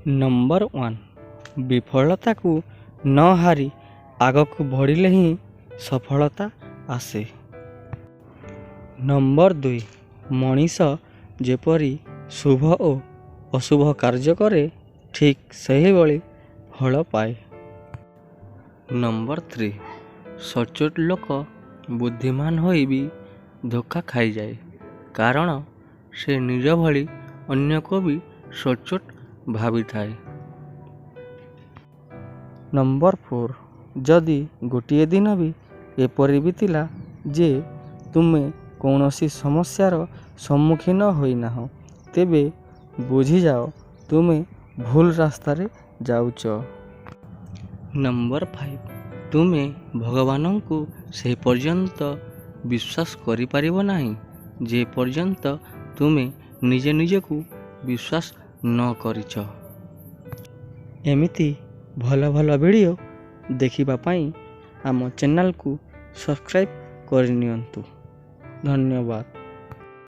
Number 1 विफलता को न हारी आगक बढ़िले ही सफलता आसे। नंबर 2 मनीष जेपरी शुभ और अशुभ कार्य करे ठीक सही भली फल पाए। नंबर 3 सचोट लोक बुद्धिमान होई भी धोखा खाई जाए कारण से निज भली अन्य को भी सचोट भावी थाए। नंबर 4 जदि गोटे दिन भी एपरी बीतिला जे तुमे कौनसी समस्यार सम्मुखीन होइना हो तेबे बुझी जाओ तुमे भूल रास्तारे जाउच। नंबर 5 तुमे भगवान को से पर्यंत विश्वास करि परिबो नाही जे पर्यंत तुमे निजे निजे को विश्वास न करिछ। एमिति भल भल वीडियो देखिबा पाई आम चैनल को सब्सक्राइब करनियंतु। धन्यवाद।